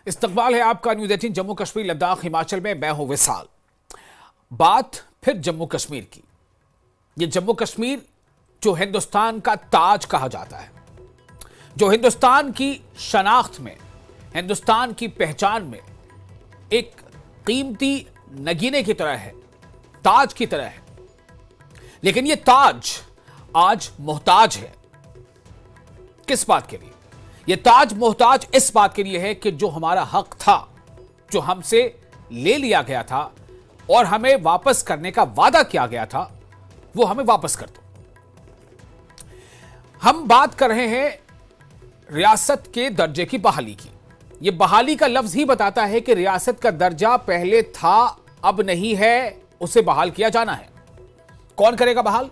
इस्तकबाल है आपका न्यूज़ 18 जम्मू कश्मीर लद्दाख हिमाचल में। मैं हूं विशाल। बात फिर जम्मू कश्मीर की। ये जम्मू कश्मीर जो हिंदुस्तान का ताज कहा जाता है, जो हिंदुस्तान की शनाख्त में, हिंदुस्तान की पहचान में एक कीमती नगीने की तरह है, ताज की तरह है। लेकिन ये ताज आज मोहताज है। किस बात के लिए? ये ताज मोहताज इस बात के लिए है कि जो हमारा हक था, जो हमसे ले लिया गया था और हमें वापस करने का वादा किया गया था, वो हमें वापस कर दो। हम बात कर रहे हैं रियासत के दर्जे की बहाली की। ये बहाली का लफ्ज ही बताता है कि रियासत का दर्जा पहले था, अब नहीं है, उसे बहाल किया जाना है। कौन करेगा बहाल?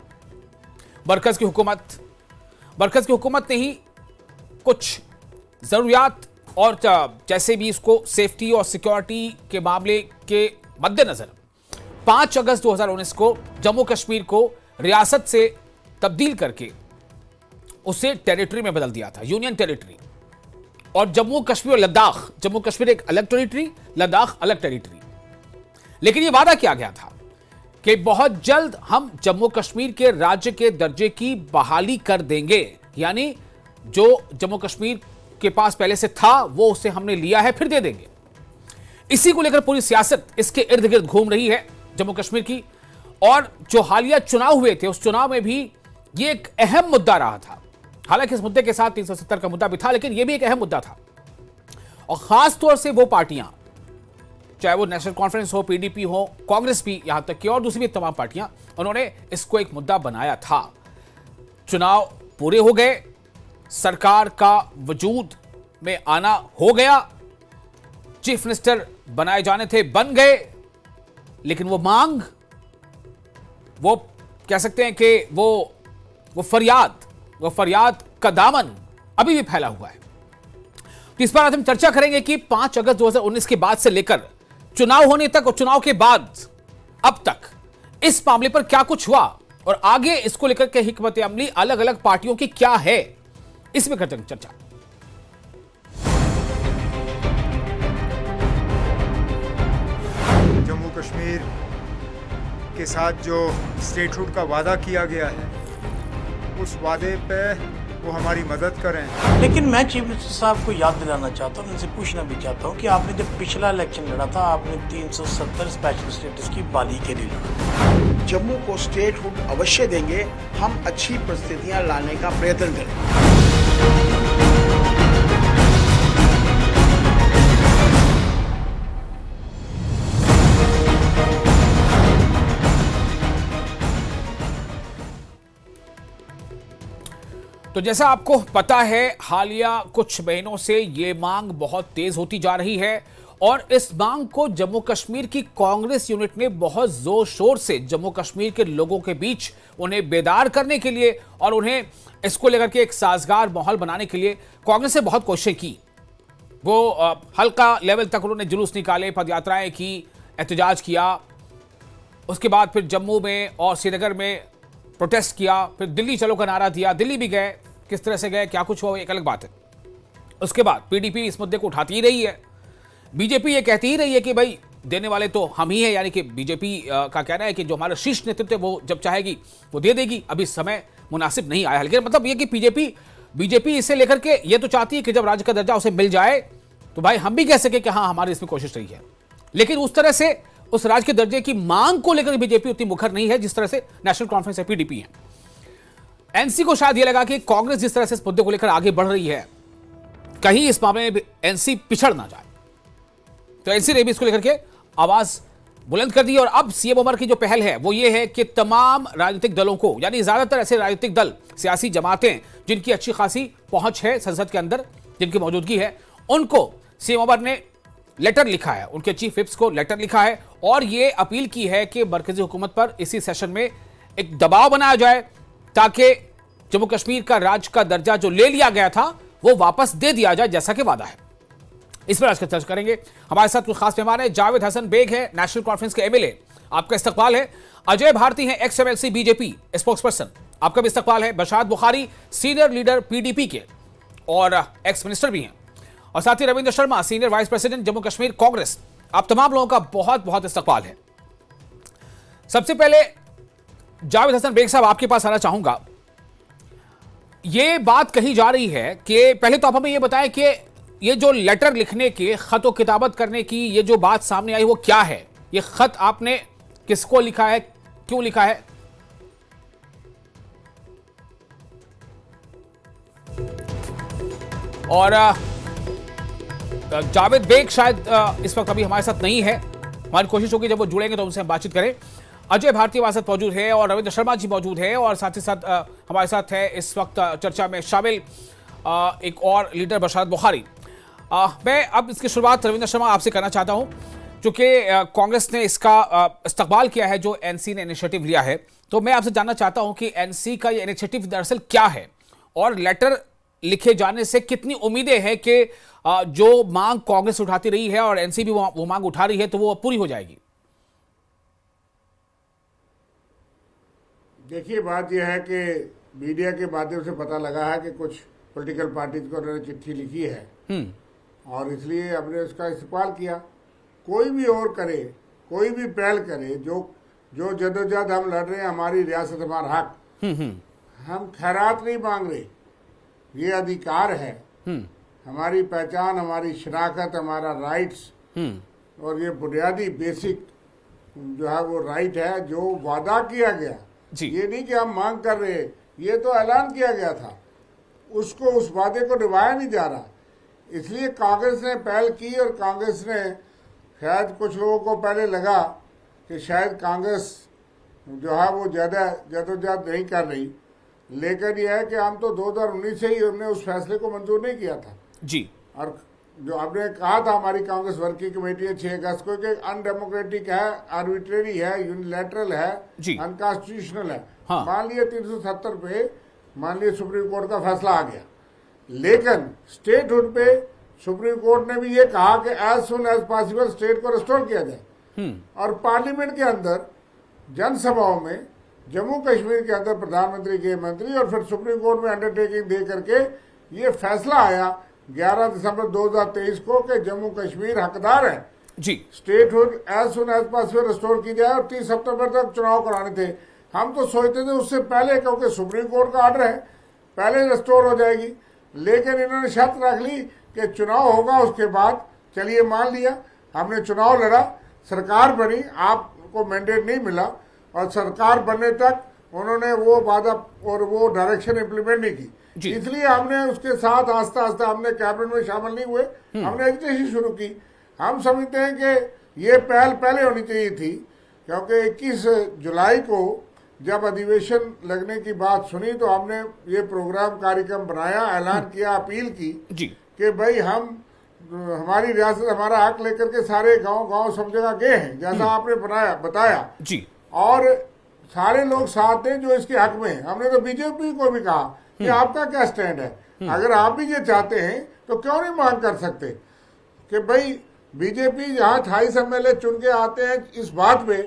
मरकज की हुकूमत। मरकज की हुकूमत ने ही कुछ जरूरियात और जैसे भी इसको सेफ्टी और सिक्योरिटी के मामले के मद्देनजर 5 अगस्त 2019 को जम्मू कश्मीर को रियासत से तब्दील करके उसे टेरिटरी में बदल दिया था, यूनियन टेरिटरी। और जम्मू कश्मीर और लद्दाख, जम्मू कश्मीर एक अलग टेरिटरी, लद्दाख अलग टेरिटरी। लेकिन यह वादा किया गया था कि बहुत जल्द हम जम्मू कश्मीर के राज्य के दर्जे की बहाली कर देंगे। यानी जो जम्मू कश्मीर के पास पहले से था वो उसे हमने लिया है, फिर दे देंगे। इसी को लेकर पूरी सियासत इसके इर्द गिर्द घूम रही है जम्मू कश्मीर की। और जो हालिया चुनाव हुए थे, उस चुनाव में भी ये एक अहम मुद्दा रहा था। हालांकि इस मुद्दे के साथ 370 का मुद्दा भी था, लेकिन यह भी एक अहम मुद्दा था। और खास तौर से वो पार्टियां, चाहे वो नेशनल कॉन्फ्रेंस हो, पीडीपी हो, कांग्रेस भी, यहां तक कि और दूसरी भी तमाम पार्टियां, उन्होंने इसको एक मुद्दा बनाया था। चुनाव पूरे हो गए, सरकार का वजूद में आना हो गया, चीफ मिनिस्टर बनाए जाने थे, बन गए। लेकिन वो मांग, वो कह सकते हैं कि वो फरियाद का दामन अभी भी फैला हुआ है। तो इस पर आज हम चर्चा करेंगे कि 5 अगस्त 2019 के बाद से लेकर चुनाव होने तक और चुनाव के बाद अब तक इस मामले पर क्या कुछ हुआ और आगे इसको लेकर के हिकमत अमली अलग अलग पार्टियों की क्या है, इसमें करते हैं चर्चा। जम्मू कश्मीर के साथ जो स्टेटहुड का वादा किया गया है, उस वादे पे वो हमारी मदद करें। लेकिन मैं चीफ मिनिस्टर साहब को याद दिलाना चाहता हूँ, उनसे पूछना भी चाहता हूँ कि आपने जब पिछला इलेक्शन लड़ा था, आपने 370 स्पेशल स्टेटस की बहाली के लिए लड़ा। जम्मू को स्टेटहुड अवश्य देंगे, हम अच्छी परिस्थितियां लाने का प्रयत्न करें। तो जैसा आपको पता है, हालिया कुछ महीनों से ये मांग बहुत तेज होती जा रही है और इस मांग को जम्मू कश्मीर की कांग्रेस यूनिट ने बहुत जोर शोर से जम्मू कश्मीर के लोगों के बीच उन्हें बेदार करने के लिए और उन्हें इसको लेकर के एक साजगार माहौल बनाने के लिए कांग्रेस ने बहुत कोशिशें की। वो हल्का लेवल तक उन्होंने जुलूस निकाले, पदयात्राएं की, एहतजाज किया। उसके बाद फिर जम्मू में और श्रीनगर में प्रोटेस्ट किया, फिर दिल्ली चलो का नारा दिया, दिल्ली भी गए। किस तरह से गए, क्या कुछ हुआ, एक अलग बात है। उसके बाद पीडीपी इस मुद्दे को उठाती ही रही है, बीजेपी ये कहती ही रही है कि भाई देने वाले तो हम ही हैं। यानी कि बीजेपी का कहना है कि जो हमारा शीर्ष नेतृत्व है वो जब चाहेगी वो दे देगी, अभी समय मुनासिब नहीं आया। लेकिन मतलब ये कि बीजेपी इसे लेकर के ये तो चाहती है कि जब राज्य का दर्जा उसे मिल जाए तो भाई हम भी कह सके कि हाँ हमारी इसमें कोशिश रही है। लेकिन उस तरह से उस राज्य के दर्जे की मांग को लेकर बीजेपी उतनी मुखर नहीं है जिस तरह से नेशनल कॉन्फ्रेंस है, पीडीपी है। एनसी को शायद यह लगा कि कांग्रेस जिस तरह से इस मुद्दे को लेकर आगे बढ़ रही है, कहीं इस मामले में एनसी पिछड़ ना जाए, तो एनसी ने भी इसको लेकर के आवाज बुलंद कर दी। और अब सीएम उमर की जो पहल है वो ये है कि तमाम राजनीतिक दलों को, यानी ज्यादातर ऐसे राजनीतिक दल, सियासी जमातें जिनकी अच्छी खासी पहुंच है संसद के अंदर, जिनकी मौजूदगी है, उनको सीएम उमर ने लेटर लिखा है, उनके चीफ विप्स को लेटर लिखा है और ये अपील की है कि मरकजी हुकूमत पर इसी सेशन में एक दबाव बनाया जाए ताकि जम्मू कश्मीर का राज्य का दर्जा जो ले लिया गया था वो वापस दे दिया जाए, जैसा कि वादा है। इस पर आज चर्चा करेंगे। हमारे साथ कुछ खास मेहमान है। जावेद हसन बेग है, नेशनल कॉन्फ्रेंस के एमएलए, आपका इस्तकबाल है। अजय भारती हैं, ex MLC BJP spokesperson, आपका भी इस्तकबाल है। Bashad Bukhari, senior leader PDP के और एक्स मिनिस्टर भी हैं, और साथ ही Ravinder Sharma, senior vice president Jammu Kashmir Congress. आप तमाम लोगों का बहुत बहुत इस्तकबाल है। सबसे पहले जावेद हसन बेग साहब, आपके पास आना चाहूंगा। ये बात कही जा रही है कि पहले तो आप हमें ये बताएं कि ये जो लेटर लिखने के, खत किताबत करने की ये जो बात सामने आई वो क्या है? ये खत आपने किसको लिखा है, क्यों लिखा है? और जावेद बेग शायद इस वक्त अभी हमारे साथ नहीं है। हमारी कोशिश होगी जब वो जुड़ेंगे तो उनसे हम बातचीत करें। अजय भारती हमारे साथ मौजूद है और रविंद्र शर्मा जी मौजूद है और साथ ही साथ हमारे साथ है इस वक्त चर्चा में शामिल एक और लीडर बशारत बुखारी। मैं अब इसकी शुरुआत रविंद्र शर्मा आपसे करना चाहता हूं, क्योंकि कांग्रेस ने इसका इस्तकबाल किया है जो एनसी ने इनिशिएटिव लिया है। तो मैं आपसे जानना चाहता हूं कि एनसी का ये इनिशिएटिव दरअसल क्या है और लेटर लिखे जाने से कितनी उम्मीदें हैं कि जो मांग कांग्रेस उठाती रही है और एनसी भी वो मांग उठा रही है तो वो पूरी हो जाएगी? देखिए, बात यह है कि मीडिया के माध्यम से पता लगा है कि कुछ पॉलिटिकल पार्टीज को उन्होंने चिट्ठी लिखी है और इसलिए हमने उसका इस्तेमाल किया। कोई भी और करे, कोई भी पहल करे, जो जदोजहद हम लड़ रहे हैं, हमारी रियासत, हमारा हक, हम खैरात नहीं मांग रहे, ये अधिकार है, हमारी पहचान, हमारी शनाख्त, हमारा राइट्स और ये बुनियादी बेसिक जो है वो राइट है जो वादा किया गया। ये नहीं कि हम मांग कर रहे, ये तो ऐलान किया गया था, उसको, उस वादे को निभाया नहीं जा रहा। इसलिए कांग्रेस ने पहल की और कांग्रेस ने, शायद कुछ लोगों को पहले लगा कि शायद कांग्रेस जो है वो ज़्यादा जदोजहद नहीं कर रही, लेकिन यह है कि हम तो 2019 से ही हमने उस फैसले को मंजूर नहीं किया था जी। और जो हमने कहा था, हमारी कांग्रेस वर्किंग कमेटी है 6 अगस्त को, कि अनडेमोक्रेटिक है, आर्बिट्रेरी है, यूनिलैटरल है, अनकॉन्स्टिट्यूशनल है। हाँ। मान लिया 370 पे, मान लिया सुप्रीम कोर्ट का फैसला आ गया, लेकिन स्टेटहुड पे सुप्रीम कोर्ट ने भी ये कहा कि as soon as possible state को रिस्टोर किया जाए। और पार्लियामेंट के अंदर जनसभाओं में जम्मू कश्मीर के अंदर प्रधानमंत्री, गृह मंत्री और फिर सुप्रीम कोर्ट में अंडरटेकिंग दे करके ये फैसला आया 11 दिसंबर 2023 को कि जम्मू कश्मीर हकदार है जी, statehood as soon as possible restore की जाए और 30 सितंबर तक चुनाव कराने थे। हम तो सोचते थे उससे पहले, क्योंकि सुप्रीम कोर्ट का आर्डर है, पहले रिस्टोर हो जाएगी, लेकिन इन्होंने शर्त रख ली कि चुनाव होगा उसके बाद। चलिए, मान लिया, हमने चुनाव लड़ा, सरकार बनी, आपको मैंडेट नहीं मिला और सरकार बनने तक उन्होंने वो वादा और वो डायरेक्शन इम्प्लीमेंट नहीं की। इसलिए हमने उसके साथ आस्ता आस्ता, हमने कैबिनेट में शामिल नहीं हुए, हमने एजिटेशन शुरू की। हम समझते हैं कि ये पहल पहले होनी चाहिए थी, क्योंकि 21 जुलाई को जब अधिवेशन लगने की बात सुनी तो हमने ये प्रोग्राम, कार्यक्रम बनाया, ऐलान किया, अपील की कि भाई हम, हमारी रियासत, हमारा हक लेकर के सारे गांव सब जगह गए हैं, जैसा आपने बताया जी। और सारे लोग साथ हैं जो इसके हक में हैं। हमने तो बीजेपी को भी कहा कि आपका क्या स्टैंड है, अगर आप भी ये चाहते हैं तो क्यों नहीं मांग कर सकते कि भाई बीजेपी यहाँ 28 MLA चुन के आते हैं इस बात पे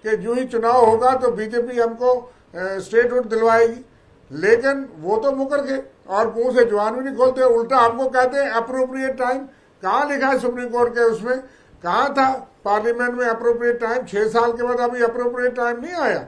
कि जो ही चुनाव होगा तो बीजेपी हमको स्टेटहुड दिलवाएगी, लेकिन वो तो मुकर गए और मुंह से जुबान भी नहीं खोलते, उल्टा हमको कहते हैं अप्रोप्रिएट टाइम। कहाँ लिखा है सुप्रीम कोर्ट के उसमें, कहाँ था पार्लियामेंट में अप्रोप्रिएट टाइम? 6 साल के बाद अभी अप्रोप्रिएट टाइम नहीं आया।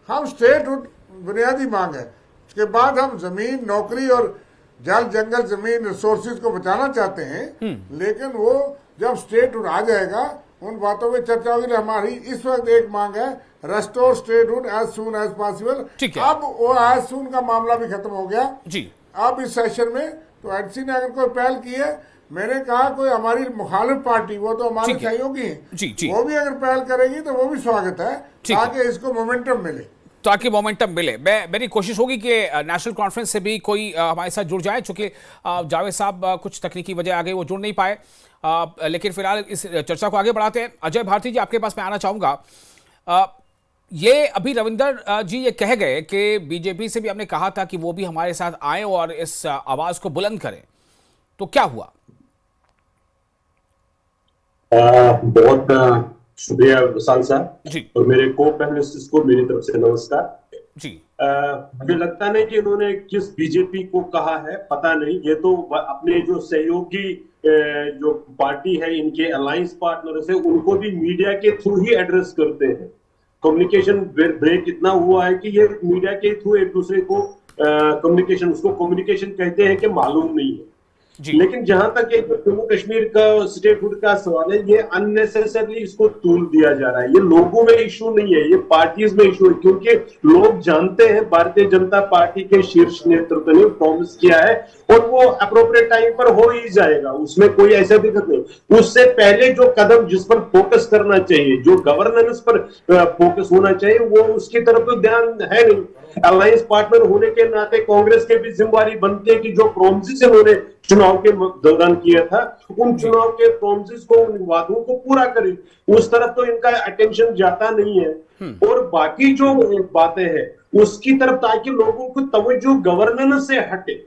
हम स्टेटहुड बुनियादी मांग है, उसके बाद हम जमीन, नौकरी और जल, जंगल, जमीन, रिसोर्सेज को बचाना चाहते हैं, लेकिन वो जब स्टेटहुड आ जाएगा उन बातों में चर्चा होगी। हमारी इस वक्त एक मांग है, restore statehood as soon as possible. अब वो एज सून का मामला भी खत्म हो गया जी। अब इस सेशन में तो एनसी ने अगर कोई पहल की है, मैंने कहा कोई हमारी मुखालिफ पार्टी, वो तो हमारे सहयोगी हैं, वो भी अगर पहल करेगी तो वो भी स्वागत है, ताकि इसको मोमेंटम मिले, ताकि मोमेंटम मिले। मेरी कोशिश होगी कि नेशनल कॉन्फ्रेंस से भी कोई हमारे साथ जुड़ जाए, चूंकि जावेद साहब कुछ तकनीकी वजह आ गई, वो जुड़ नहीं पाए, लेकिन फिलहाल इस चर्चा को आगे बढ़ाते हैं। अजय भारती जी, आपके पास मैं आना चाहूंगा। ये अभी रविंदर जी ये कह गए कि बीजेपी से भी हमने कहा था कि वो भी हमारे साथ आए और इस आवाज को बुलंद करें, तो क्या हुआ? बहुत शुक्रिया विशाल साहब जी, और मेरे को पैनलिस्ट्स को मेरी तरफ से नमस्कार। जी मुझे लगता नहीं कि इन्होंने किस बीजेपी को कहा है, पता नहीं। ये तो अपने जो सहयोगी जो पार्टी है, इनके अलायंस पार्टनर से, उनको भी मीडिया के थ्रू ही एड्रेस करते हैं। कम्युनिकेशन ब्रेक इतना हुआ है कि ये मीडिया के थ्रू एक दूसरे को कम्युनिकेशन, उसको कम्युनिकेशन कहते हैं, कि मालूम नहीं है। लेकिन जहां तक एक जम्मू कश्मीर का स्टेटहुड का सवाल है, ये अननेसेसरली इसको तूल दिया जा रहा है। ये लोगों में इशू नहीं है, ये पार्टीज में इशू है, क्योंकि लोग जानते हैं भारतीय जनता पार्टी के शीर्ष नेतृत्व ने प्रॉमिस किया है और वो अप्रोप्रिएट टाइम पर हो ही जाएगा, उसमें कोई ऐसा दिक्कत नहीं। उससे पहले जो कदम जिस पर फोकस करना चाहिए, जो गवर्नेंस पर फोकस होना चाहिए, वो उसकी तरफ तो ध्यान है नहीं। अलायंस पार्टनर होने के नाते कांग्रेस के भी जिम्मेवारी बनती है कि जो प्रॉमिसेस उन्होंने चुनाव के दौरान किया था, उन चुनाव के प्रॉमिसेस को, उन वादों को पूरा करें। उस तरफ तो इनका अटेंशन जाता नहीं है। और बाकी जो बातें हैं उसकी तरफ, ताकि लोगों को तवज्जो गवर्नेंस से हटे।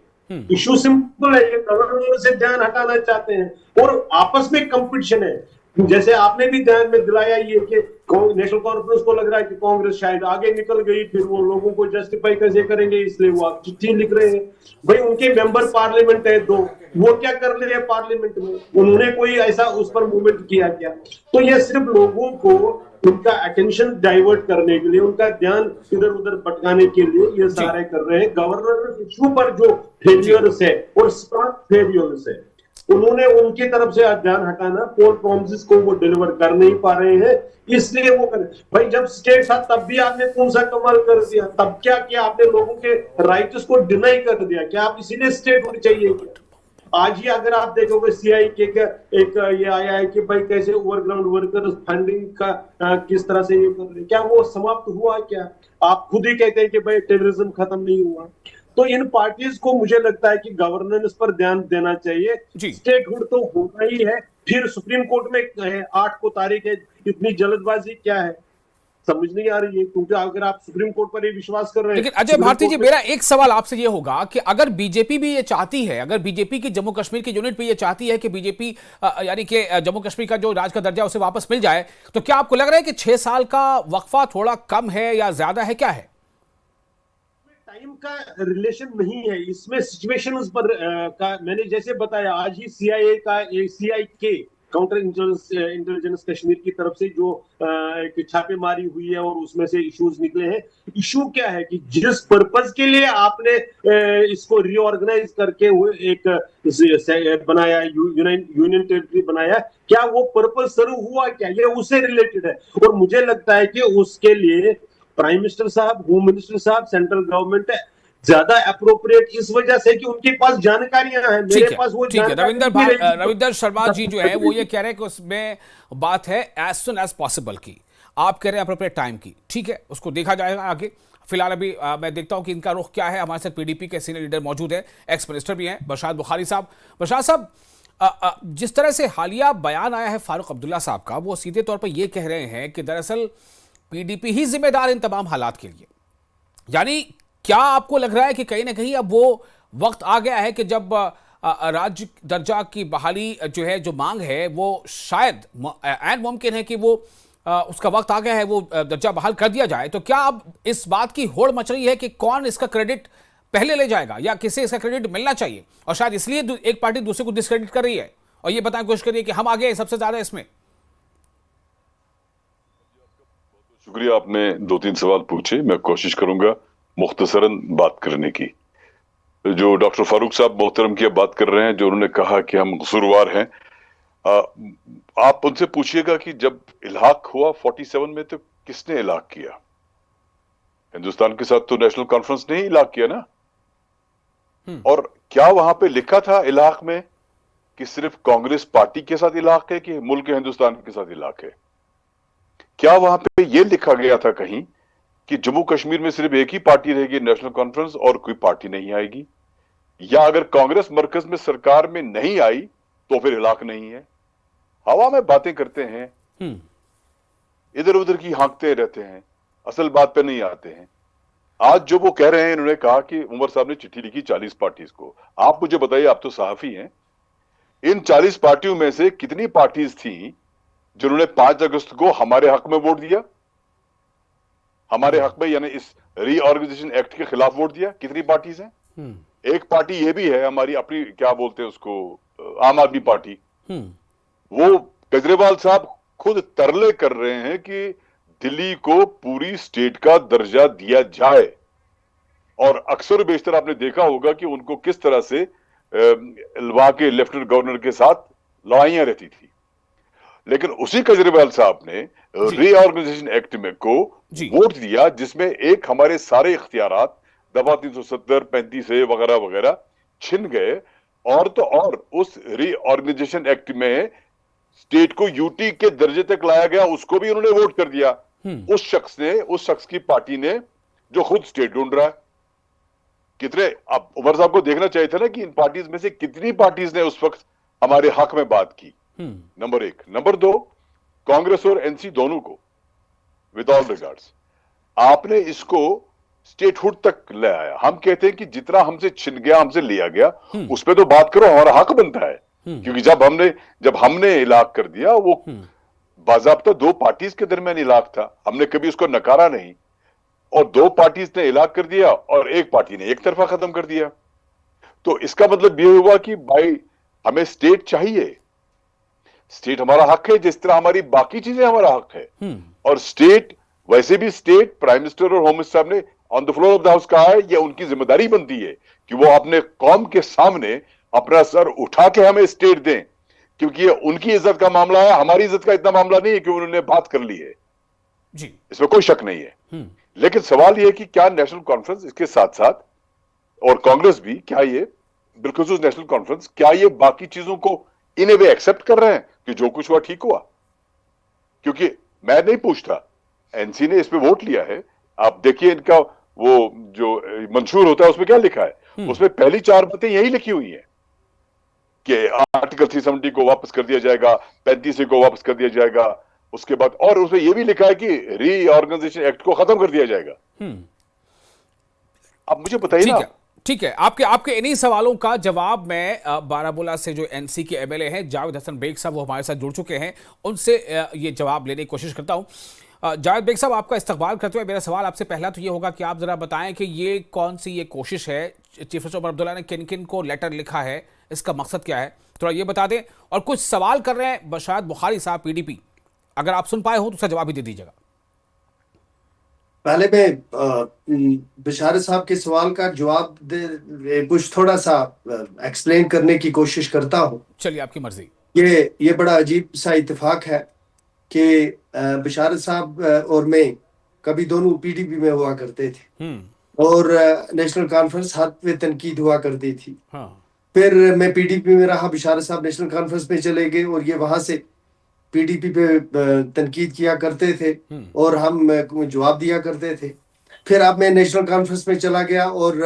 इशू सिंपल है, गवर्नेंस से ध्यान हटाना चाहते हैं और आपस में कंपटीशन है। जैसे आपने भी ध्यान में दिलाया ये कि नेशनल कॉन्फ्रेंस को लग रहा है कि कांग्रेस शायद आगे निकल गई, फिर वो लोगों को जस्टिफाई कैसे करेंगे, इसलिए वो आप चिट्ठी लिख रहे हैं। भाई उनके मेंबर पार्लियामेंट है दो, वो क्या कर रहे हैं पार्लियामेंट में? उन्होंने कोई ऐसा उस पर मूवमेंट किया क्या? तो ये सिर्फ लोगों को उनका अटेंशन डाइवर्ट करने के लिए, उनका ध्यान इधर उधर भटकाने के लिए ये सारे कर रहे हैं। गवर्नर इशू पर जो फेलियर्स है और स्मार्ट फेलियर्स है, उन्होंने उनकी तरफ से ध्यान हटाना, पोल प्रॉमिसेस को वो डिलीवर कर नहीं पा रहे हैं, इसलिए वो कर। भाई जब स्टेट था तब भी आपने कौन सा कमाल कर दिया? तब क्या किया आपने? लोगों के राइट्स को डिनाई कर दिया। क्या आप इसीलिए स्टेट होनी चाहिए? आज ही अगर आप देखोगे सीआई के एक ये आया है कि भाई कैसे ओवरग्राउंड वर्कर्स फंडिंग का किस तरह से ये कर रहे हैं, क्या वो समाप्त हुआ? क्या आप खुद ही कहते हैं कि भाई टेररिज्म खत्म नहीं हुआ? तो इन पार्टीज को मुझे लगता है कि गवर्नेंस पर ध्यान देना चाहिए। स्टेटहुड तो होना ही है। फिर सुप्रीम कोर्ट में 8 को तारीख है, इतनी जल्दबाजी क्या है? समझ नहीं आ रही है, क्योंकि अगर आप सुप्रीम कोर्ट पर ही विश्वास कर रहे हैं। लेकिन अजय भारती जी, मेरा एक सवाल आपसे ये होगा कि अगर बीजेपी भी ये चाहती है, अगर बीजेपी की जम्मू कश्मीर की यूनिट भी ये चाहती है कि बीजेपी यानी कि जम्मू कश्मीर का जो राज का दर्जा उसे वापस मिल जाए, तो क्या आपको लग रहा है कि 6 साल का वक्फा थोड़ा कम है या ज्यादा है? क्या है? टाइम का रिलेशन नहीं है इसमें, सिचुएशंस पर का मैंने जैसे बताया, आज ही सीआईए का सीआईके काउंटर इंटेलिजेंस कश्मीर की तरफ से जो एक छापेमारी हुई है और उसमें से इश्यूज निकले हैं। इशू क्या है कि जिस पर्पस के लिए आपने इसको रीऑर्गेनाइज करके एक बनाया, यूनियन टेरिटरी बनाया, क्या वो पर्पस शुरू हुआ? क्या ये उससे रिलेटेड है? और मुझे लगता है कि उसके लिए प्राइम मिनिस्टर साहब, होम मिनिस्टर साहब, सेंट्रल गवर्नमेंट है ज्यादा अप्रोप्रिएट, इस वजह से कि उनके पास जानकारियां हैं, मेरे पास वो जानकारी। रविंदर शर्मा जी जो है वो ये कह रहे हैं कि उसमें बात है एज सुन एज पॉसिबल की, आप कह रहे हैं अप्रोप्रिएट टाइम की। ठीक है, उसको देखा जाएगा आगे। फिलहाल अभी मैं देखता हूं कि इनका रुख क्या है। हमारे साथ पीडीपी के सीनियर लीडर मौजूद है, एक्स मिनिस्टर भी हैं, बरशात बुखारी साहब। बरशात साहब, जिस तरह से हालिया बयान आया है फारूक अब्दुल्ला साहब का, वो सीधे तौर पर यह कह रहे हैं कि दरअसल पीडीपी ही जिम्मेदार इन तमाम हालात के लिए। यानी क्या आपको लग रहा है कि कहीं ना कहीं अब वो वक्त आ गया है कि जब राज्य दर्जा की बहाली जो है, जो मांग है, वो शायद ऐन मुमकिन है कि वो उसका वक्त आ गया है, वो दर्जा बहाल कर दिया जाए? तो क्या अब इस बात की होड़ मच रही है कि कौन इसका क्रेडिट पहले ले जाएगा या किसे इसका क्रेडिट मिलना चाहिए, और शायद इसलिए एक पार्टी दूसरे को डिस्क्रेडिट कर रही है और ये बताने की कोशिश कर रही है कि हम आगे सबसे ज्यादा इसमें? शुक्रिया, आपने 2-3 सवाल पूछे, मैं कोशिश करूंगा मुख्तसरन बात करने की। जो डॉक्टर फारूक साहब मोहतरम की बात कर रहे हैं, जो उन्होंने कहा कि हम कसूरवार हैं, आप उनसे पूछिएगा कि जब इल्हाक हुआ 47 में, तो किसने इल्हाक किया? हिंदुस्तान के साथ तो नेशनल कॉन्फ्रेंस ने ही इल्हाक किया ना। और क्या वहां पे लिखा था इल्हाक में कि सिर्फ कांग्रेस पार्टी के साथ इल्हाक है कि मुल्क हिंदुस्तान के साथ इल्हाक है? क्या वहां पे यह लिखा गया था कहीं कि जम्मू कश्मीर में सिर्फ एक ही पार्टी रहेगी, नेशनल कॉन्फ्रेंस, और कोई पार्टी नहीं आएगी? या अगर कांग्रेस मरकज में सरकार में नहीं आई तो फिर इलाक नहीं है? हवा में बातें करते हैं, इधर उधर की हाँकते रहते हैं, असल बात पे नहीं आते हैं। आज जो वो कह रहे हैं, इन्होंने कहा कि उमर साहब ने चिट्ठी लिखी 40 पार्टीज को। आप मुझे बताइए, आप तो सहाफी हैं, इन 40 पार्टियों में से कितनी पार्टीज थी जिन्होंने 5 अगस्त को हमारे हक में वोट दिया? हमारे हक में, यानी इस रीऑर्गेनाइजेशन एक्ट के खिलाफ वोट दिया? कितनी पार्टीज हैं? एक पार्टी ये भी है हमारी अपनी, क्या बोलते हैं उसको, आम आदमी पार्टी। वो केजरीवाल साहब खुद तरले कर रहे हैं कि दिल्ली को पूरी स्टेट का दर्जा दिया जाए, और अक्सर बेशतर आपने देखा होगा कि उनको किस तरह से वहां के लेफ्टिनेंट गवर्नर के साथ लड़ाइयां रहती थी। लेकिन उसी केजरीवाल साहब ने रीऑर्गेनाइजेशन एक्ट में को वोट दिया, जिसमें एक हमारे सारे इख्तियारात दफा 370, 35 वगैरह वगैरह छिन गए। और तो और उस रीऑर्गेनाइजेशन एक्ट में स्टेट को यूटी के दर्जे तक लाया गया, उसको भी उन्होंने वोट कर दिया। उस शख्स की पार्टी ने जो खुद स्टेट ढूंढ रहा है। कितने, अब उमर साहब को देखना चाहिए था ना कि इन पार्टीज में से कितनी पार्टीज ने उस वक्त हमारे हक में बात की। नंबर एक। नंबर दो, कांग्रेस और एनसी दोनों को, विद ऑल रिगार्ड्स, आपने इसको स्टेटहुड तक ले आया। हम कहते हैं कि जितना हमसे छिन गया, हमसे लिया गया, उस पर तो बात करो, हमारा हक बनता है। क्योंकि जब हमने इलाक कर दिया, वो बाज़ाब्ता दो पार्टीज के दरमियान इलाक था, हमने कभी उसको नकारा नहीं। और दो पार्टीज ने इलाक कर दिया और एक पार्टी ने एक तरफा खत्म कर दिया। तो इसका मतलब यह हुआ कि भाई हमें स्टेट चाहिए, स्टेट हमारा हक है, जिस तरह हमारी बाकी चीजें हमारा हक है। और स्टेट, वैसे भी स्टेट, प्राइम मिनिस्टर और होम मिनिस्टर साहब ने on the floor of the house कहा है, यह उनकी जिम्मेदारी बनती है कि वो अपने कौम के सामने अपना सर उठा के हमें स्टेट दें, क्योंकि ये उनकी इज्जत का मामला है, हमारी इज्जत का इतना मामला नहीं है कि उन्होंने बात कर ली है जी, इसमें कोई शक नहीं है। लेकिन सवाल यह है कि क्या नेशनल कॉन्फ्रेंस इसके साथ साथ, और कांग्रेस भी, क्या ये बिलखुसूस नेशनल कॉन्फ्रेंस, क्या ये बाकी चीजों को इन ए वे एक्सेप्ट कर रहे हैं कि जो कुछ हुआ ठीक हुआ? क्योंकि मैं नहीं पूछता, एनसी ने इस पे वोट लिया है। आप देखिए इनका वो जो मंशूर होता है उसमें क्या लिखा है, उसमें पहली चार बातें यही लिखी हुई है कि आर्टिकल 370 को वापस कर दिया जाएगा, 35 को वापस कर दिया जाएगा, उसके बाद और उसमें यह भी लिखा है कि रीऑर्गेनाइजेशन एक्ट को खत्म कर दिया जाएगा। अब मुझे बताइए ना। ठीक है, आपके इन्हीं सवालों का जवाब मैं बारामूला से जो एनसी के एमएलए हैं जावेद हसन बेग साहब, वो हमारे साथ जुड़ चुके हैं, उनसे ये जवाब लेने की कोशिश करता हूं। जावेद बेग साहब, आपका इस्तकबाल करते हुए मेरा सवाल आपसे पहला तो ये होगा कि आप जरा बताएं कि ये कौन सी ये कोशिश है, चीफ मिनिस्टर उमर अब्दुल्ला ने किन किन को लेटर लिखा है, इसका मकसद क्या है, थोड़ा ये बता दें। और कुछ सवाल कर रहे हैं बशारत बुखारी साहब पीडीपी, अगर आप सुन पाए हो तो उसका जवाब भी दे दीजिएगा। पहले मैं बशारत साहब के सवाल का जवाब कुछ थोड़ा सा एक्सप्लेन करने की कोशिश करता हूँ। चलिए, आपकी मर्जी। ये बड़ा अजीब सा इत्तेफाक है कि बशारत साहब और मैं कभी दोनों पीडीपी में हुआ करते थे और नेशनल कॉन्फ्रेंस हाथ पे तनकीद हुआ करती थी। फिर मैं पीडीपी में रहा, बशारत साहब नेशनल कॉन्फ्रेंस में चले गए और ये वहां से पीडीपी पे तनकीद किया करते थे और हम जवाब दिया करते थे। फिर अब मैं नेशनल कॉन्फ्रेंस में चला गया और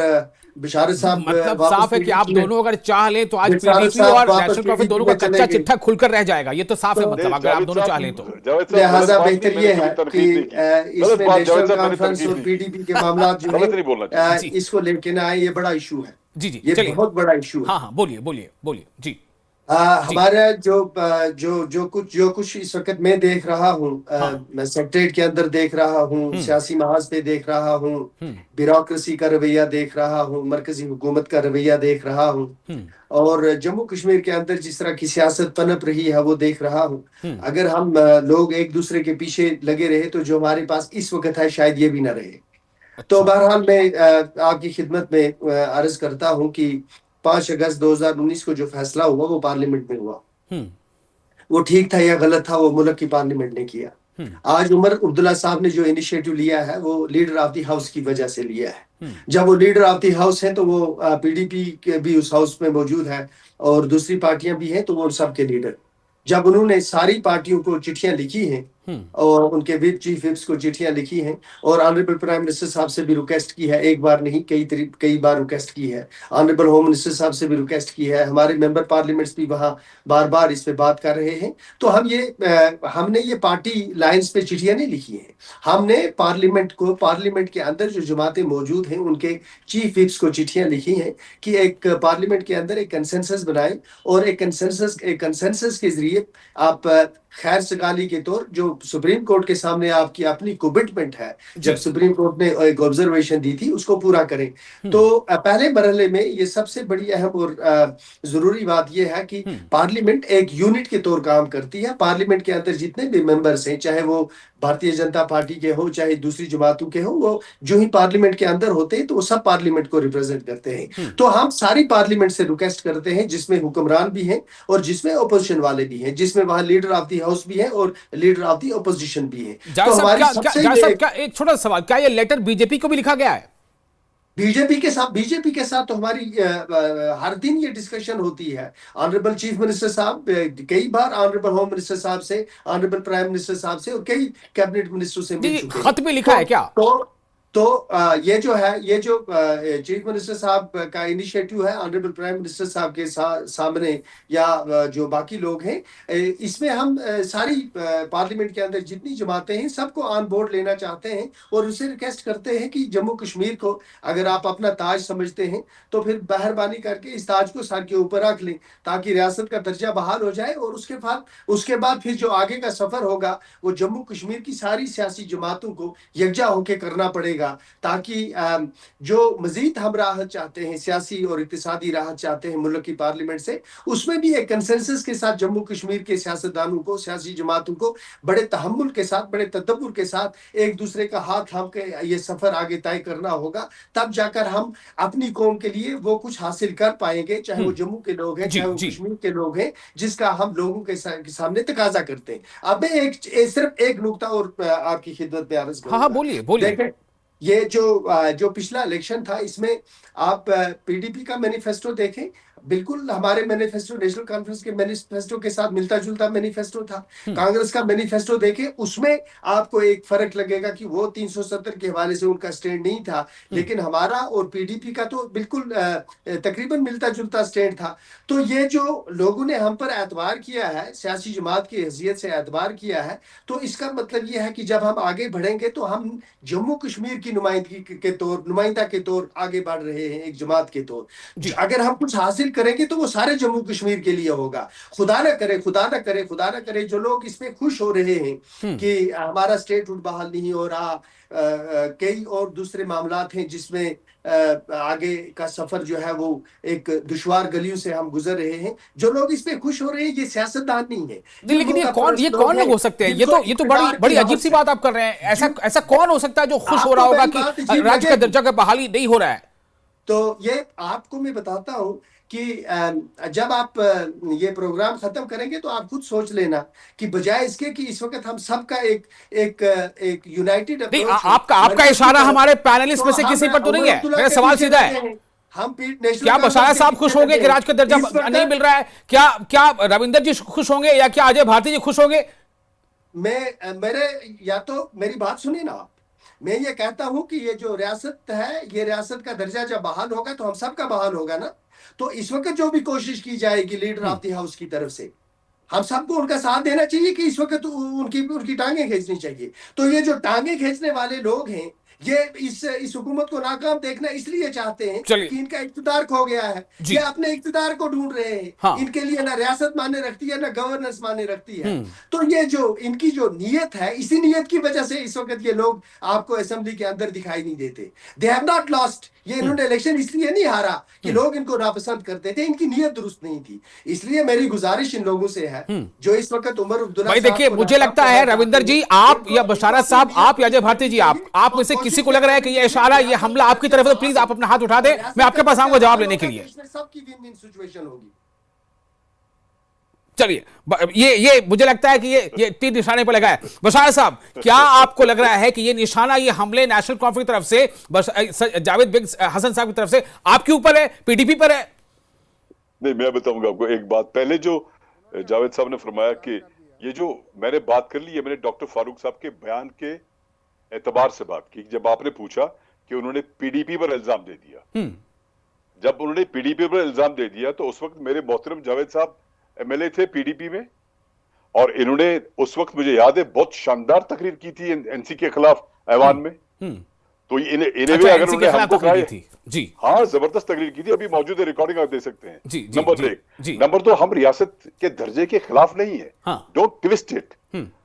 बशारत साहब, मतलब साफ है कि आप दोनों अगर चाह लें तो आज पीडीपी और नेशनल कॉन्फ्रेंस दोनों का कच्चा चिट्ठा खुलकर रह जाएगा। ये तो साफ है, मतलब अगर आप दोनों चाह लें तो। लिहाजा बेहतर ये है कि इसमें नेशनल कॉन्फ्रेंस और पीडीपी के मामला जो है इसको लेके ना आए, ये बड़ा इशू है। जी, ये बहुत बड़ा इशू है। हाँ, बोलिए जी। हमारा जो कुछ इस वक्त मैं देख रहा हूँ, मैं सेक्रेटरीट के अंदर देख रहा हूँ, सियासी महाज पे देख रहा हूँ, ब्यूरोक्रेसी का रवैया देख रहा हूँ, मरकजी हुकूमत का रवैया देख रहा हूँ, और जम्मू कश्मीर के अंदर जिस तरह की सियासत पनप रही है वो देख रहा हूँ। अगर हम लोग एक दूसरे के पीछे लगे रहे तो जो हमारे पास इस वक्त है शायद ये भी ना रहे। तो बहरहाल मैं आपकी खिदमत में अर्ज करता हूँ कि 5 अगस्त 2019 को जो फैसला हुआ वो पार्लियामेंट में हुआ, वो ठीक था या गलत था वो मुल्क की पार्लियामेंट ने किया। आज उमर अब्दुल्ला साहब ने जो इनिशिएटिव लिया है वो लीडर ऑफ द हाउस की वजह से लिया है। जब वो लीडर ऑफ द हाउस है तो वो पीडीपी के भी उस हाउस में मौजूद है और दूसरी पार्टियां भी हैं, तो वो सबके लीडर। जब उन्होंने सारी पार्टियों को चिट्ठियां लिखी हैं और उनके विप चीफ विप्स को चिट्ठियां लिखी हैं और ऑनरेबल प्राइम मिनिस्टर साहब से भी रिक्वेस्ट की है, एक बार नहीं कई बार रिक्वेस्ट की है, ऑनरेबल होम मिनिस्टर साहब से भी रिक्वेस्ट की है, हमारे मेंबर पार्लियामेंट्स भी वहां बार बार इस पे बात कर रहे हैं। तो हमने ये पार्टी लाइंस पे चिट्ठियां नहीं लिखी हैं, हमने पार्लियामेंट के अंदर जो जमातें मौजूद हैं उनके चीफ विप्स को चिट्ठियां लिखी हैं कि एक पार्लियामेंट के अंदर एक कंसेंसस बनाए और एक कंसेंसस के जरिए आप खैर सगाली के तौर जो सुप्रीम कोर्ट के सामने आपकी अपनी कमिटमेंट है, जब सुप्रीम कोर्ट ने एक ऑब्जर्वेशन दी थी उसको पूरा करें। तो पहले मरहले में ये सबसे बड़ी अहम और जरूरी बात यह है कि पार्लियामेंट एक यूनिट के तौर काम करती है। पार्लियामेंट के अंदर जितने भी मेंबर्स हैं, चाहे वो भारतीय जनता पार्टी के हो चाहे दूसरी जमातों के हो, वो जो ही पार्लियामेंट के अंदर होते हैं तो वो सब पार्लियामेंट को रिप्रेजेंट करते हैं। तो हम सारी पार्लियामेंट से रिक्वेस्ट करते हैं, जिसमें हुक्मरान भी हैं और जिसमें ओपोजिशन वाले भी हैं, जिसमें वहां लीडर ऑफ द हाउस भी है और लीडर ऑफ द ओपोजिशन भी है। तो हमारी सबसे एक छोटा सवाल, क्या ये लेटर बीजेपी को भी लिखा गया है? बीजेपी के साथ तो हमारी हर दिन ये डिस्कशन होती है। ऑनरेबल चीफ मिनिस्टर साहब कई बार ऑनरेबल होम मिनिस्टर साहब से, ऑनरेबल प्राइम मिनिस्टर साहब से और कई कैबिनेट मिनिस्टरों से मिल चुके हैं। खत में लिखा है क्या? तो ये जो चीफ मिनिस्टर साहब का इनिशिएटिव है ऑनरेबल प्राइम मिनिस्टर साहब के सामने या जो बाकी लोग हैं, इसमें हम सारी पार्लियामेंट के अंदर जितनी जमातें हैं सबको ऑन बोर्ड लेना चाहते हैं और उससे रिक्वेस्ट करते हैं कि जम्मू कश्मीर को अगर आप अपना ताज समझते हैं तो फिर मेहरबानी करके इस ताज को सर के ऊपर रख लें ताकि रियासत का दर्जा बहाल हो जाए। और उसके बाद फिर जो आगे का सफर होगा वो जम्मू कश्मीर की सारी सियासी जमातों को यकजा होकर करना पड़ेगा, ताकि जो मजीद हम राहत चाहते हैं, सियासी और इक्तिसादी राहत चाहते हैं मुल्क की पार्लियामेंट से, उसमें भी एक कंसेंसस के साथ जम्मू कश्मीर के सियासतदानों को, सियासी जमातों को बड़े तहम्मुल के साथ, बड़े तदब्बुर के साथ एक दूसरे का हाथ थाम के ये सफर आगे तय करना होगा। तब जाकर हम अपनी कौम के लिए वो कुछ हासिल कर पाएंगे, चाहे वो जम्मू के लोग हैं चाहे वो कश्मीर के लोग हैं, जिसका हम लोगों के सामने तकाजा करते हैं। अब मैं सिर्फ एक नुक्ता और आपकी खिदमत में अर्ज करूंगा। हाँ, बोलिए। ये जो पिछला इलेक्शन था, इसमें आप पीडीपी का मैनिफेस्टो देखें, बिल्कुल हमारे मैनिफेस्टो, नेशनल कॉन्फ्रेंस के मैनिफेस्टो के साथ मिलता जुलता मैनिफेस्टो था। कांग्रेस का मैनिफेस्टो देखें, उसमें आपको एक फर्क लगेगा कि वो 370 के हवाले से उनका स्टैंड नहीं था, लेकिन हमारा और पीडीपी का तो बिल्कुल तकरीबन मिलता जुलता स्टैंड था। तो ये जो लोगों ने हम पर एतबार किया है, सियासी जमात की हैसियत से एतबार किया है, तो इसका मतलब ये है कि जब हम आगे बढ़ेंगे तो हम जम्मू कश्मीर की नुमाइंदा के तौर आगे बढ़ रहे हैं, एक जमात के तौर। अगर हम कुछ हासिल करेंगे तो वो सारे जम्मू कश्मीर के लिए होगा। खुदा ना करे जो लोग इसमें खुश हो रहे हैं कि हमारा स्टेटहुड बहाल नहीं हो रहा, कई और दूसरे मामलात हैं जिसमें आगे का सफर जो है वो एक दुश्वार गलियों से हम गुजर रहे हैं, जो लोग इसमें खुश हो रहे हैं ये सियासतदान नहीं है। लेकिन ये कौन लोग हो सकते हैं? ये तो बड़ी अजीब सी बात आप कर रहे हैं। ऐसा कौन हो सकता है जो खुश हो रहा होगा कि राज्य का दर्जा का बहाली नहीं हो रहा है? तो ये आपको मैं बताता हूं कि जब आप ये प्रोग्राम खत्म करेंगे तो आप खुद सोच लेना कि बजाय इसके कि इस वक्त हम सबका एक यूनाइटेड अप्रोच, आपका इशारा हमारे पैनलिस्ट में से किसी पर तो नहीं है। मेरा सवाल सीधा है, हम क्या बशारा साहब खुश होंगे कि राज्य का दर्जा नहीं मिल रहा है? क्या रविंदर जी खुश होंगे या क्या अजय भारती जी खुश होंगे? या तो मेरी बात सुनिए ना आप, मैं ये कहता हूं कि ये जो रियासत है, ये रियासत का दर्जा जब बहाल होगा तो हम सबका बहाल होगा ना। तो इस वक्त जो भी कोशिश की जाएगी लीडर ऑफ द हाउस की तरफ से, हम सबको उनका साथ देना चाहिए कि इस वक्त उनकी टांगे खींचनी चाहिए। तो ये जो टांगे खींचने वाले लोग हैं, ये इस हुकूमत को नाकाम देखना इसलिए चाहते हैं कि इनका इख्तिदार खो गया है, ये अपने इख्तिदार को ढूंढ रहे हैं। हाँ। इनके लिए ना रियासत माने रखती है ना गवर्नेंस माने रखती है। तो ये जो इनकी जो नीयत है, इसी नीयत की वजह से इस वक्त ये लोग आपको असेंबली के अंदर दिखाई नहीं देते। They have not lost. ये इन्होंने इलेक्शन इसलिए नहीं हारा कि लोग इनको नापसंद करते थे, इनकी नीयत दुरुस्त नहीं थी। इसलिए मेरी गुजारिश इन लोगों से है जो इस वक्त उमर अब्दुल्ला, भाई देखिए, मुझे लगता है रविंदर जी, आप या बशारत साहब, आप या अजय भारती जी, आप में से किसी को लग रहा है कि ये इशारा, ये हमला आपकी तरफ है, तो प्लीज आप अपना हाथ उठा दें, मैं आपके पास आऊंगा जवाब लेने के लिए। सबकी विन विन सिचुएशन होगी। चलिए, ये मुझे लगता है कि ये तीर निशाने पर लगा है। बशार साहब, क्या आपको लग रहा है कि ये निशाना, ये हमले नेशनल कॉन्फ्रेंस की तरफ से, जावेद बिग हसन साहब की तरफ से आपके ऊपर है, पीडीपी पर है? नहीं, मैं बताऊंगा आपको एक बात। पहले जो जावेद साहब ने फरमाया कि ये जो मैंने बात कर ली है, मैंने डॉक्टर फारूक साहब के बयान के एतबार से बात की। जब आपने पूछा कि उन्होंने पीडीपी पर इल्जाम दे दिया, जब उन्होंने पीडीपी पर इल्जाम दे दिया तो उस वक्त मेरे मोहतरम जावेद साहब एमएलए थे पीडीपी में, और इन्होंने उस वक्त मुझे याद है बहुत शानदार तकरीर की थी एनसी के खिलाफ ऐवान में। तो इन्हें अच्छा, अगर NC के उन्होंने खिलाफ हमको तकरीर कहा थी जी। हाँ, जबरदस्त तकरीर की थी, अभी मौजूद है, रिकॉर्डिंग आप दे सकते हैं। जी, जी, नंबर जी, एक। जी। नंबर दो, हम रियासत के दर्जे के खिलाफ नहीं है, हाँ। Don't twist it.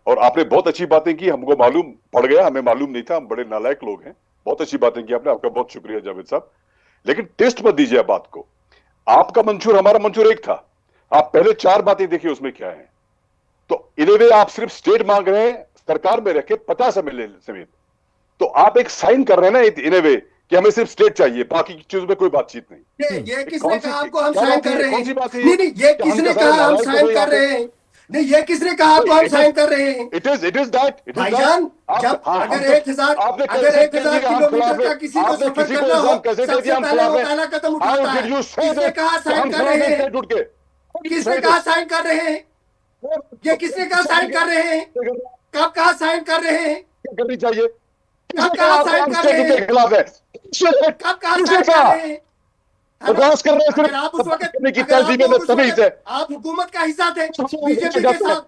और आपने बहुत अच्छी बातें की, हमको मालूम पड़ गया, हमें मालूम नहीं था, हम बड़े नालायक लोग हैं। बहुत अच्छी बातें की आपने, आपका बहुत शुक्रिया जावेद साहब। लेकिन टेस्ट मत दीजिए बात को। आपका मंशूर हमारा मंशूर एक था, आप पहले 4 बातें देखिए उसमें क्या है। तो इन्हें आप सिर्फ स्टेट मांग रहे हैं, सरकार में रखे 50 एमएलए समेत, तो आप एक साइन कर रहे हैं ना इन वे कि हमें सिर्फ स्टेट चाहिए, बाकी की चीजों में कोई बातचीत नहीं। ये किसने कहा आपको हम क्या साइन बात है? कर रहे कौन सी हैं? बात है? नहीं नहीं, ये कि हम किसने कैसा कहा हम नालायक साइन हो कर रहे हैं? नहीं, ये किसने कहा आपको हम साइन कर रहे हैं? इट इज दैट भाईजान, जब अगर 1000 किलोमीटर का किसी को सफर करना हो, सबसे पहले वो पहला कदम उठाता है। किसने कहा साइन कर रहे हैं? किसने कहा साइन कर रहे हैं? ये किसने कहा साइन कर रहे हैं? कब कहा साइन कर रहे हैं? करनी चाहिए, कब कहा साइन कर रहे हैं? खिलाफ है, कब कहा साइन कर रहे हैं? बकवास कर रहे हैं, अगर आप उस वक्त करने की अगर आप तहजीब में उस वक्त- तमीज है। आप हुकूमत का हिस्सा थे बीजेपी के साथ,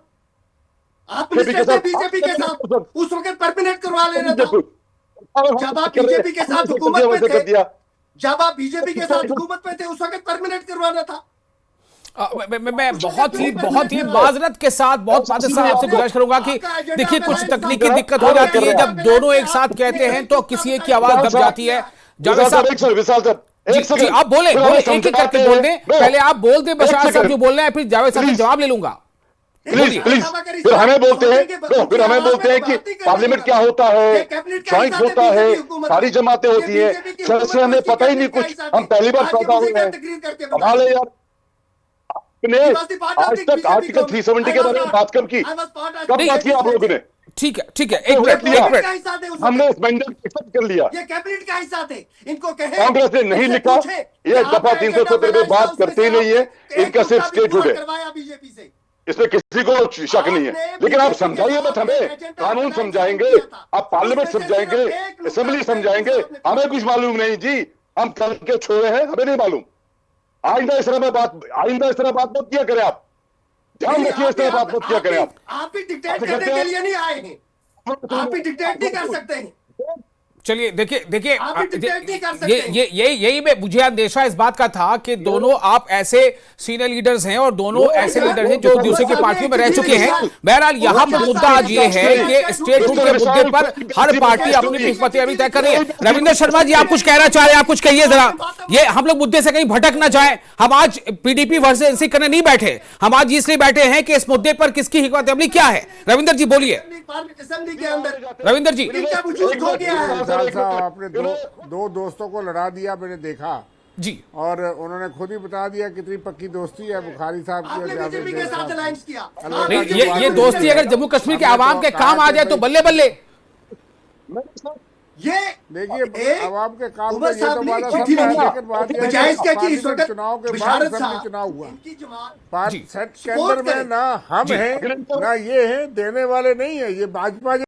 आप मिनिस्टर थे बीजेपी के साथ, उस वक्त परमानेंट करवा लेना था। जब आप बीजेपी के साथ हुकूमत में थे, जब आप बीजेपी के साथ हुकूमत में थे, उस वक्त परमानेंट करवाना था। मैं बहुत ही माजरत के साथ बहुत फादर साहब आपसे गुजारिश करूंगा कि देखिए कुछ तकनीकी दिक्कत हो जाती है जब दोनों एक साथ कहते हैं तो किसी एक की आवाज दब जाती है। जावेद साहब जी, आप बोले एक एक करके बोल दें, पहले आप बोल दें बशर साहब जो बोल रहे हैं, फिर जावेद साहब से जवाब ले लूंगा। प्लीज फिर हमें बोलते हैं कि पार्लियामेंट क्या होता है, ज्वाइंट होता है, सारी जमातें होती है, सर हमें पता ही नहीं कुछ, हम पहली बार पैदा हुए हैं। कमाल है यार, आपने आज तक आर्टिकल 370 के बारे में बात कब की, कब बात की आप लोगों ने? ठीक है, एक मिनट, हमने इस मैंडेट एक्सेप्ट कर लिया। ये कैबिनेट का हिस्सा थे, इनको कहे कांग्रेस ने नहीं लिखा, ये दफा 370 पे बात करते ही नहीं है, इनका सिर्फ स्टेटहुड है, बीजेपी से। इसमें किसी को शक नहीं है। लेकिन आप समझाइए मत हमें, कानून समझाएंगे, आप पार्लियामेंट समझाएंगे, असेंबली समझाएंगे, हमें कुछ मालूम नहीं जी, हम कल के छोड़े हैं, हमें नहीं मालूम। आइंदा इस तरह बात मत किया करें आप, ध्यान रखिए, इस तरह बात मत किया करें आप। आप भी डिक्टेट करने के लिए नहीं आए हैं, आप भी डिक्टेट नहीं कर सकते हैं। चलिए देखिए आप भी डिक्टेट नहीं कर सकते। यही मुझे अंदेशा इस बात का था कि दोनों आप ऐसे सीनियर लीडर्स हैं और दोनों ऐसे लीडर हैं जो दूसरे की पार्टियों में रह चुके हैं। बहरहाल यहाँ पर मुद्दा आज ये है कि स्टेटहुड के मुद्दे पर हर पार्टी अपनी किस्मतें अभी तय कर रही है। रविंद्र शर्मा जी, आप कुछ कहना चाह रहे हैं, आप कुछ कहिए जरा, ये हम लोग मुद्दे से कहीं भटक ना जाए। हम आज पीडीपी वर्सेस एनसी करने नहीं बैठे, हम आज इसलिए बैठे हैं कि इस मुद्दे पर किसकी हिकमत अमली क्या है। रविंद्र जी बोलिए। असेंबली के अंदर रविंद्र जी, इनका वजूद खो गया है। साहब आपने दो दोस्तों को लड़ा दिया, मैंने देखा जी, और उन्होंने खुद ही बता दिया कितनी पक्की दोस्ती है बुखारी साहब की और आपने बीजेपी के साथ अलायंस किया। नहीं, ये दोस्ती अगर जम्मू कश्मीर के आवाम के काम आ जाए तो बल्ले बल्ले। ये देखिए आवाम के काम उमर में ये साहब तो ने वादा चिट्ठी सब लिखा, लेकिन बात यह है बजाय कि इसके कि इस पार्लियामेंट वक्त चुनाव के बाद बिशारत असेंबली साहब चुनाव हुआ, इनकी जमात सेट के अंदर में ना हम हैं ना ये हैं, देने वाले नहीं है, ये भाजपा